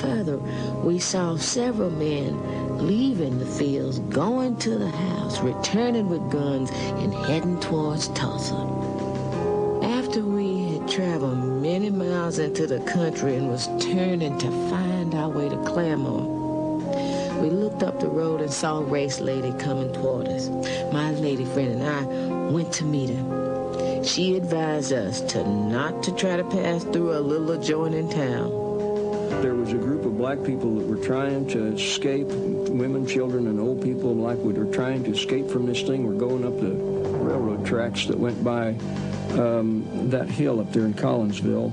further, we saw several men leaving the fields, going to the house, returning with guns, and heading towards Tulsa. After we had traveled many miles into the country and was turning to find our way to Claremont, we looked up the road and saw a race lady coming toward us. My lady friend and I went to meet her. She advised us not to try to pass through a little adjoining town. There was a group of black people that were trying to escape, women, children, and old people alike were trying to escape from this thing. We're going up the railroad tracks that went by that hill up there in Collinsville.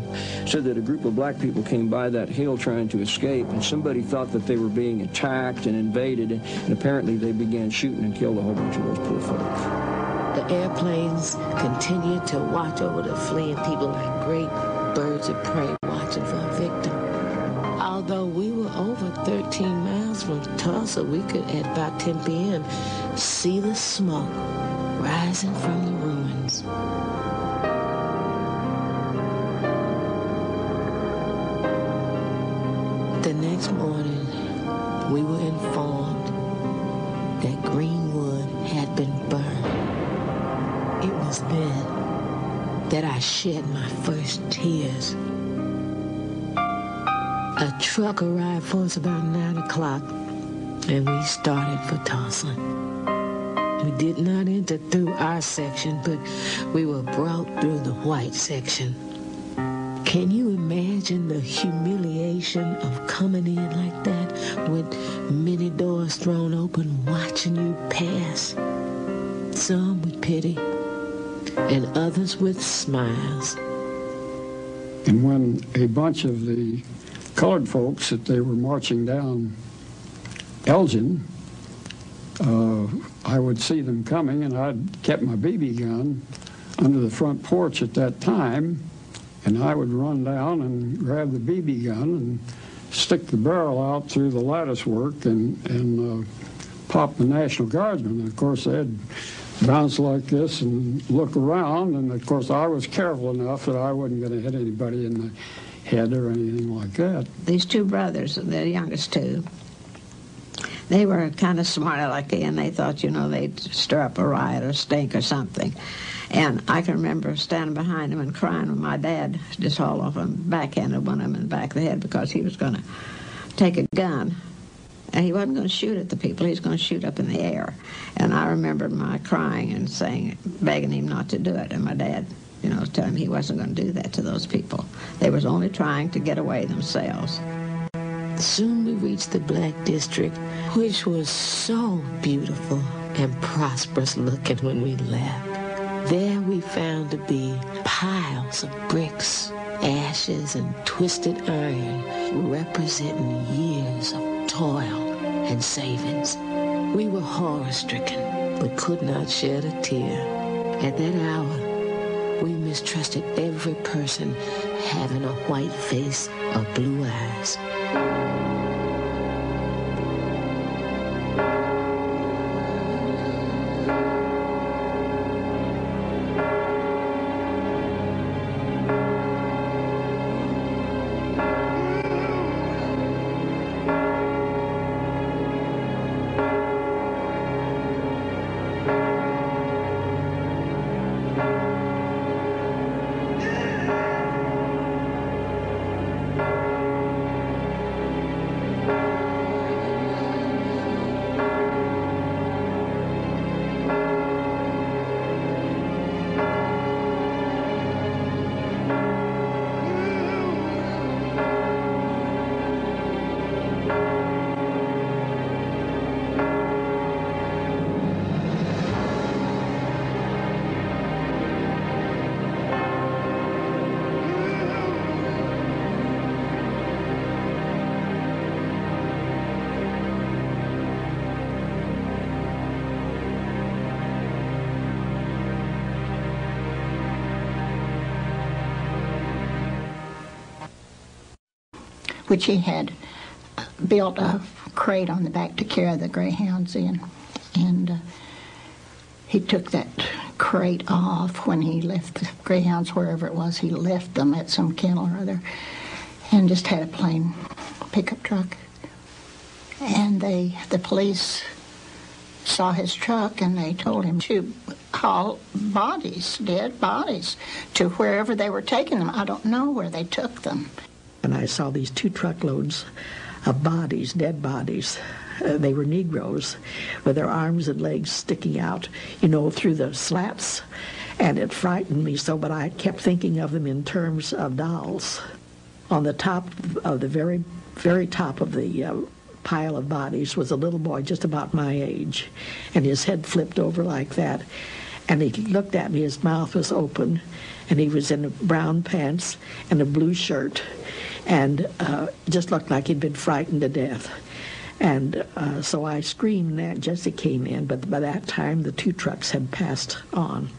Said that a group of black people came by that hill trying to escape, and somebody thought that they were being attacked and invaded, and apparently they began shooting and killed a whole bunch of those poor folks. The airplanes continued to watch over the fleeing people like great birds of prey watching for a victim. Although we were over 13 miles from Tulsa, we could, at about 10 p.m., see the smoke rising from the ruins. The next morning, we were informed that Greenwood had been burned. It was then that I shed my first tears. A truck arrived for us about 9 o'clock, and we started for Tulsa. We did not enter through our section, but we were brought through the white section. Can you imagine the humiliation of coming in like that with many doors thrown open, watching you pass? Some with pity and others with smiles. And when a bunch of the colored folks that they were marching down Elgin, I would see them coming, and I'd kept my BB gun under the front porch at that time, and I would run down and grab the BB gun and stick the barrel out through the lattice work and pop the National Guardsmen. And of course, they'd bounce like this and look around, and of course, I was careful enough that I wasn't going to hit anybody in the head or anything like that. These two brothers, the youngest two, they were kind of smart alecky, and they thought, they'd stir up a riot or stink or something. And I can remember standing behind them and crying when my dad just hauled off and backhanded one of them in the back of the head because he was going to take a gun. And he wasn't going to shoot at the people. He was going to shoot up in the air. And I remember my crying and begging him not to do it. And my dad, telling him he wasn't going to do that to those people. They was only trying to get away themselves. Soon we reached the Black District, which was so beautiful and prosperous looking when we left. There we found to be piles of bricks, ashes, and twisted iron representing years of toil and savings. We were horror-stricken, but could not shed a tear. At that hour, we mistrusted every person having a white face or blue eyes. Which he had built a crate on the back to carry the greyhounds in. And he took that crate off when he left the greyhounds, wherever it was. He left them at some kennel or other, and just had a plain pickup truck. And the police saw his truck, and they told him to haul bodies, dead bodies, to wherever they were taking them. I don't know where they took them. And I saw these 2 truckloads of bodies, dead bodies. They were Negroes with their arms and legs sticking out, through the slats. And it frightened me so, but I kept thinking of them in terms of dolls. On the top of the very, very top of the pile of bodies was a little boy just about my age, and his head flipped over like that. And he looked at me, his mouth was open, and he was in brown pants and a blue shirt, and just looked like he'd been frightened to death. And so I screamed that Jesse came in, but by that time the 2 trucks had passed on.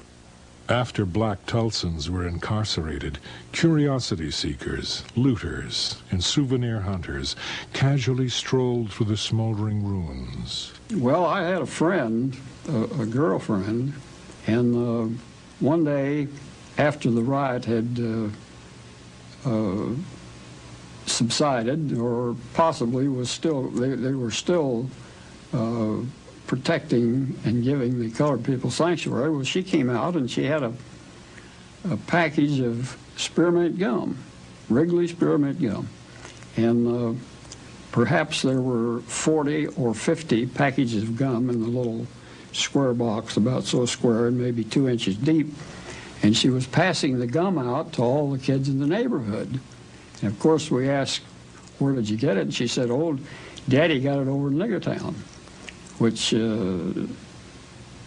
After black Tulsans were incarcerated, curiosity seekers, looters, and souvenir hunters casually strolled through the smoldering ruins. Well, I had a friend, a girlfriend, and one day after the riot had subsided, or possibly was still, they were still protecting and giving the colored people sanctuary. Well, she came out and she had a package of spearmint gum, Wrigley spearmint gum. And perhaps there were 40 or 50 packages of gum in the little square box, about so square and maybe 2 inches deep. And she was passing the gum out to all the kids in the neighborhood. And of course we asked, where did you get it? And she said, oh, Daddy got it over in Niggertown, which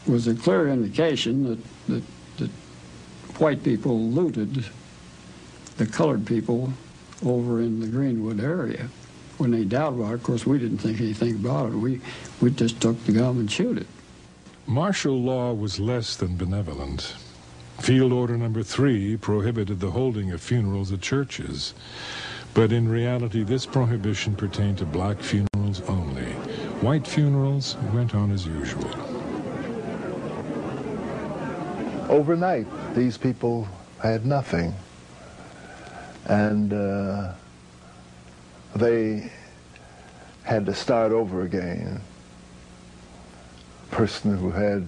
was a clear indication that white people looted the colored people over in the Greenwood area. When they doubted about it, of course, we didn't think anything about it. We just took the gum and chewed it. Martial law was less than benevolent. Field Order Number 3 prohibited the holding of funerals at churches. But in reality, this prohibition pertained to black funerals only. White funerals went on as usual. Overnight, these people had nothing. And they had to start over again. A person who had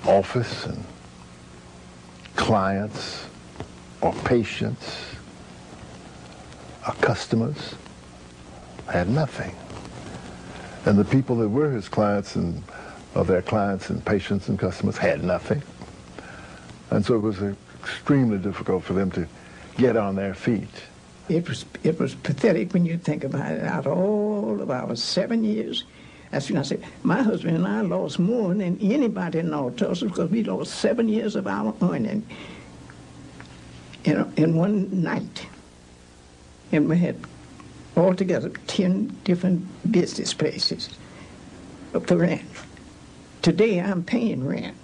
office and clients or patients or customers had nothing. And the people that were his clients and their clients and patients and customers had nothing. And so it was extremely difficult for them to get on their feet. It was pathetic when you think about it. Out of all of our 7 years, that's when I said, my husband and I lost more than anybody in North Tulsa because we lost 7 years of our earning in one night. And we had altogether 10 different business places for rent. Today I'm paying rent.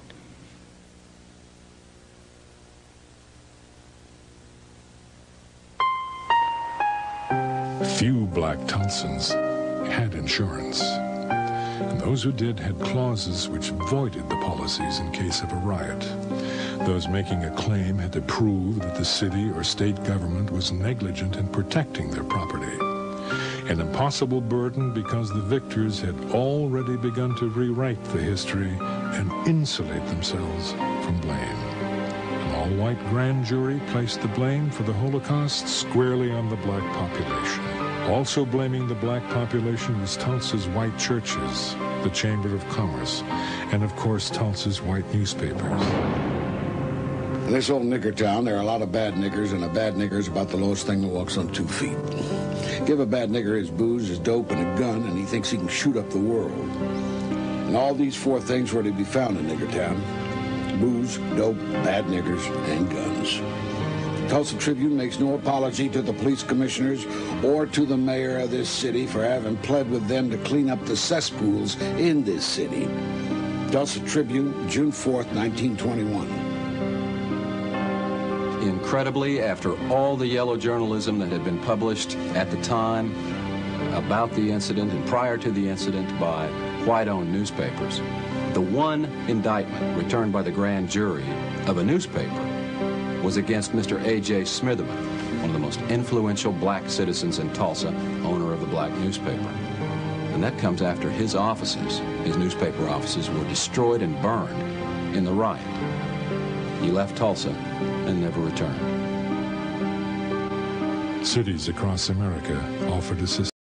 Few black Tulsans had insurance, and those who did had clauses which voided the policies in case of a riot. Those making a claim had to prove that the city or state government was negligent in protecting their property. An impossible burden because the victors had already begun to rewrite the history and insulate themselves from blame. An all-white grand jury placed the blame for the Holocaust squarely on the black population. Also blaming the black population was Tulsa's white churches, the Chamber of Commerce, and of course Tulsa's white newspapers. In this old nigger town, there are a lot of bad niggers, and a bad nigger is about the lowest thing that walks on 2 feet. Give a bad nigger his booze, his dope, and a gun, and he thinks he can shoot up the world. And all these 4 things were to be found in nigger town: booze, dope, bad niggers, and guns. The Tulsa Tribune makes no apology to the police commissioners or to the mayor of this city for having pled with them to clean up the cesspools in this city. Tulsa Tribune, June 4th, 1921. Incredibly, after all the yellow journalism that had been published at the time about the incident and prior to the incident by white-owned newspapers, the one indictment returned by the grand jury of a newspaper was against Mr. A.J. Smitherman. one of the most influential black citizens in Tulsa, owner of the black newspaper. And that comes after his offices, his newspaper offices, were destroyed and burned in the riot. He left Tulsa and never returned. Cities across America offered assistance.